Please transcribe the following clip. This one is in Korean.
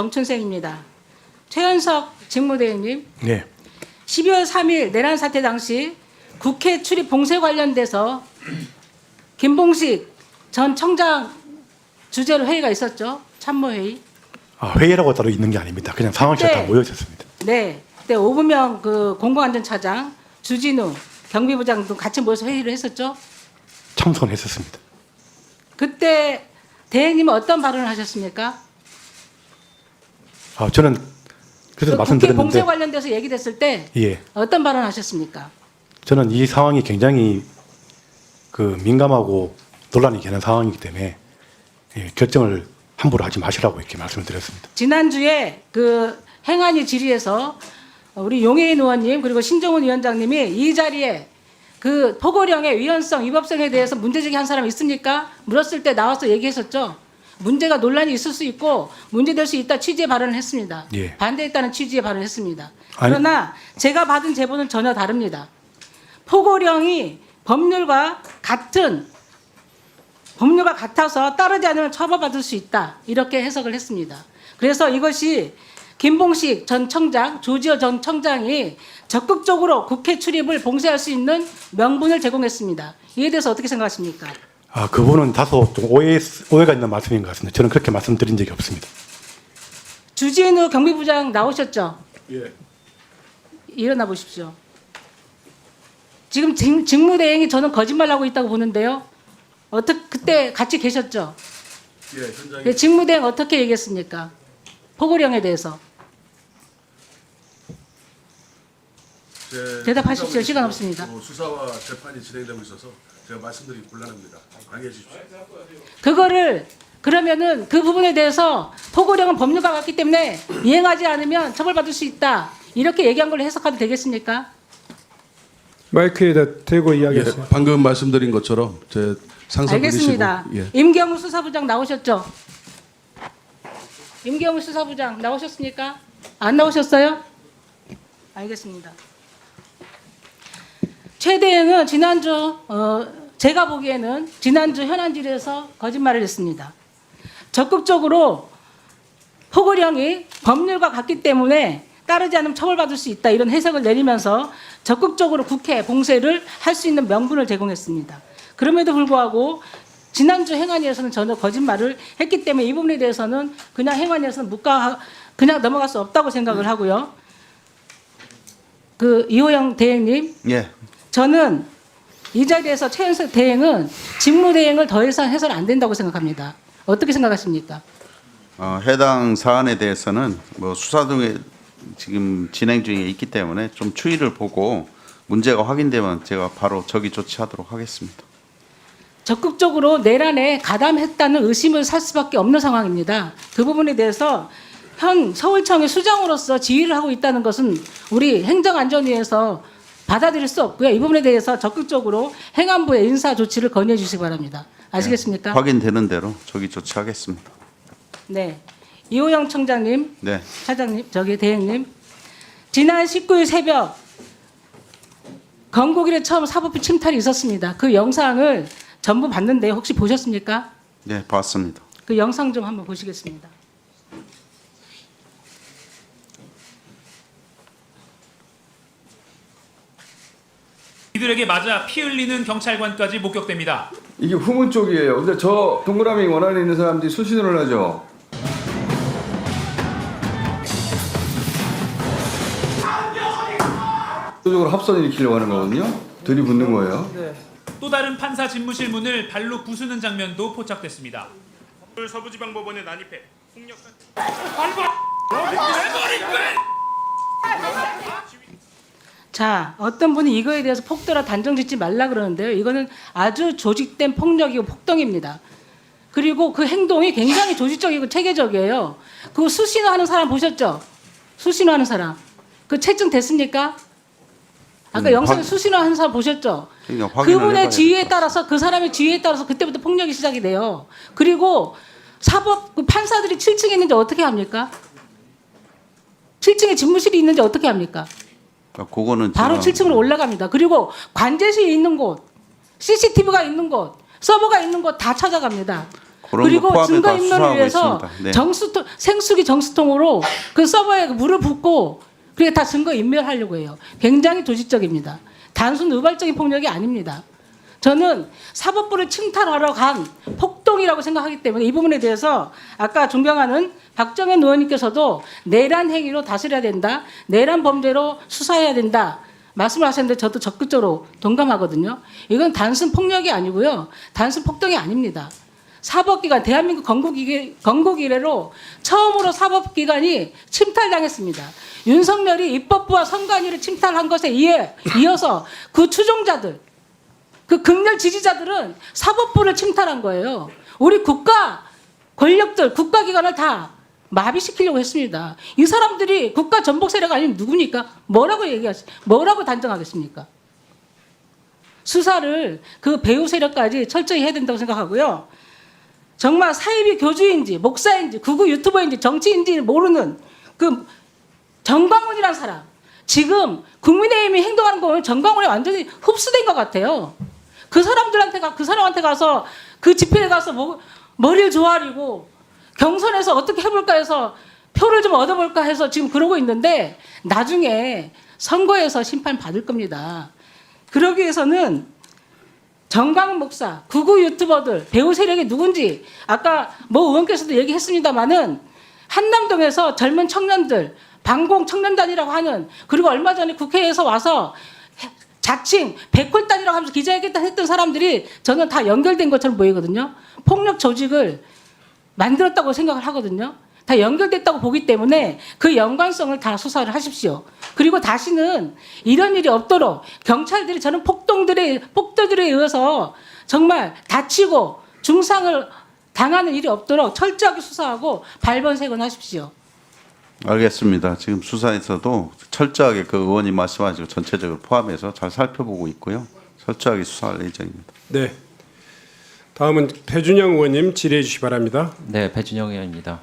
정춘생입니다. 최현석 직무대행님, 네. 12월 3일 내란 사태 당시 국회 출입 봉쇄 관련돼서 김봉식 전 청장 주재로 회의가 있었죠. 참모회의. 회의라고 따로 있는 게 아닙니다. 그냥 상황실에 다 모여 있었습니다. 네. 그때 오부명 그 공공안전차장, 주진우 경비부장도 같이 모여서 회의를 했었죠. 참석은 했었습니다. 그때 대행님은 어떤 발언을 하셨습니까? 저는 그래서 그 국회 말씀드렸는데 봉쇄 관련돼서 얘기됐을 때 예, 어떤 발언을 하셨습니까? 저는 이 상황이 굉장히 민감하고 논란이 되는 상황이기 때문에 결정을 함부로 하지 마시라고 이렇게 말씀을 드렸습니다. 지난주에 그 행안위 질의에서 우리 용해인 의원님 그리고 신정훈 위원장님이 이 자리에 그 포고령의 위헌성, 위법성에 대해서 문제제기한 사람 있습니까? 물었을 때 나와서 얘기했었죠. 문제가 논란이 있을 수 있고 문제될 수 있다 취지의 발언을 했습니다. 예. 반대했다는 취지의 발언을 했습니다. 아니, 그러나 제가 받은 제보는 전혀 다릅니다. 포고령이 법률과 같아서 따르지 않으면 처벌받을 수 있다. 이렇게 해석을 했습니다. 그래서 이것이 김봉식 전 청장, 조지호 전 청장이 적극적으로 국회 출입을 봉쇄할 수 있는 명분을 제공했습니다. 이에 대해서 어떻게 생각하십니까? 그분은 다소 좀 오해가 있는 말씀인 것 같습니다. 저는 그렇게 말씀드린 적이 없습니다. 주진우 경비부장 나오셨죠? 예. 일어나 보십시오. 지금 직무대행이 저는 거짓말하고 있다고 보는데요. 그때 같이 계셨죠? 예, 현장에 직무대행 어떻게 얘기했습니까? 포고령에 대해서. 대답하십시오. 시간 없습니다. 수사와 재판이 진행되고 있어서 제가 말씀드리기 곤란합니다. 양해해 주십시오. 그러면은 그 부분에 대해서 포고령은 법률과 같기 때문에 이행하지 않으면 처벌받을 수 있다. 이렇게 얘기한 걸로 해석하도 되겠습니까? 마이크에다 대고 예, 이야기하세요. 방금 말씀드린 것처럼 제 상사 알겠습니다. 분이시고, 예. 임경우 수사부장 나오셨죠? 임경우 수사부장 나오셨습니까? 안 나오셨어요? 알겠습니다. 최 대행은 지난주 제가 보기에는 지난주 현안질에서 거짓말을 했습니다. 적극적으로 포고령이 법률과 같기 때문에 따르지 않으면 처벌받을 수 있다 이런 해석을 내리면서 적극적으로 국회 봉쇄를 할 수 있는 명분을 제공했습니다. 그럼에도 불구하고 지난주 행안위에서는 전혀 거짓말을 했기 때문에 이 부분에 대해서는 그냥 행안위에서는 그냥 넘어갈 수 없다고 생각을 하고요. 이호영 대행님, 예. 저는 이 자리에서 최현석 대행은 직무대행을 더 이상 해서는 안 된다고 생각합니다. 어떻게 생각하십니까? 해당 사안에 대해서는 수사 등에 지금 진행 중에 있기 때문에 좀 추이를 보고 문제가 확인되면 제가 바로 적기 조치하도록 하겠습니다. 적극적으로 내란에 가담했다는 의심을 살 수밖에 없는 상황입니다. 그 부분에 대해서 현 서울청의 수장으로서 지휘를 하고 있다는 것은 우리 행정안전위에서 받아들일 수 없고요. 이 부분에 대해서 적극적으로 행안부의 인사 조치를 건의해 주시기 바랍니다. 아시겠습니까? 확인되는 대로 적기 조치하겠습니다. 네. 이호영 청장님, 네. 차장님, 대행님. 지난 19일 새벽 건국일에 처음 사법부 침탈이 있었습니다. 그 영상을 전부 봤는데 혹시 보셨습니까? 네, 봤습니다. 그 영상 좀 한번 보시겠습니다. 이들에게 맞아 피 흘리는 경찰관까지 목격됩니다. 이게 후문 쪽이에요. 근데 저 동그라미 원안에 있는 사람들이 수신호를 하죠. 적으로 합선 일으키려고 하는 거거든요. 들이붙는 거예요. 또 다른 판사 집무실 문을 발로 부수는 장면도 포착됐습니다. 서부지방법원에 난입해 폭력한 자, 어떤 분이 이거에 대해서 폭도라 단정 짓지 말라 그러는데요. 이거는 아주 조직된 폭력이고 폭동입니다. 그리고 그 행동이 굉장히 조직적이고 체계적이에요. 그 수신호 하는 사람 보셨죠? 수신호 하는 사람. 그 채증 됐습니까? 아까 영상에 수신호 하는 사람 보셨죠? 그러니까 확인을 그분의 해봐야 지휘에 될 것 따라서 그 사람의 지휘에 따라서 그때부터 폭력이 시작이 돼요. 그리고 판사들이 7층에 있는지 어떻게 합니까? 7층에 집무실이 있는지 어떻게 합니까? 그거는 바로 7층으로 올라갑니다. 그리고 관제실이 있는 곳, CCTV가 있는 곳, 서버가 있는 곳 다 찾아갑니다. 그런 그리고 거 포함해 증거 다 인멸을 수사하고 위해서 있습니다. 네. 생수기 정수통으로 그 서버에 물을 붓고 그게 다 증거 인멸하려고 해요. 굉장히 도지적입니다. 단순 우발적인 폭력이 아닙니다. 저는 사법부를 칭탈하러 간 폭동이라고 생각하기 때문에 이 부분에 대해서 아까 존경하는 박정현 의원님께서도 내란 행위로 다스려야 된다, 내란 범죄로 수사해야 된다 말씀을 하셨는데 저도 적극적으로 동감하거든요. 이건 단순 폭력이 아니고요, 단순 폭동이 아닙니다. 사법기관, 대한민국 건국 이래로 처음으로 사법기관이 침탈당했습니다. 윤석열이 입법부와 선관위를 침탈한 것에 이어서 그 추종자들, 그 극렬 지지자들은 사법부를 침탈한 거예요. 우리 국가 권력들, 국가기관을 다 마비시키려고 했습니다. 이 사람들이 국가 전복 세력 아니면 누굽니까? 뭐라고 단정하겠습니까? 수사를 그 배후 세력까지 철저히 해야 된다고 생각하고요. 정말 사이비 교주인지 목사인지 극우 유튜버인지 정치인지 모르는 그 정광훈이라는 사람, 지금 국민의힘이 행동하는 거 보면 정광훈이 완전히 흡수된 것 같아요. 그 사람한테 가서 그 집회에 가서 머리를 조아리고 경선에서 어떻게 해볼까 해서 표를 좀 얻어볼까 해서 지금 그러고 있는데 나중에 선거에서 심판 받을 겁니다. 그러기 위해서는 정광훈 목사, 극우 유튜버들, 배우 세력이 누군지 아까 모 의원께서도 얘기했습니다마는 한남동에서 젊은 청년들, 방공 청년단이라고 하는, 그리고 얼마 전에 국회에서 와서 자칭 백골단이라고 하면서 기자회견 했던 사람들이 저는 다 연결된 것처럼 보이거든요. 폭력 조직을 만들었다고 생각을 하거든요. 다 연결됐다고 보기 때문에 그 연관성을 다 수사를 하십시오. 그리고 다시는 이런 일이 없도록 경찰들이 저는 폭도들에 의해서 정말 다치고 중상을 당하는 일이 없도록 철저하게 수사하고 발본색원하십시오. 알겠습니다. 지금 수사에서도 철저하게 그 의원님 말씀하시고 전체적으로 포함해서 잘 살펴보고 있고요. 철저하게 수사할 예정입니다. 네. 다음은 배준영 의원님 질의해 주시기 바랍니다. 네, 배준영 의원입니다.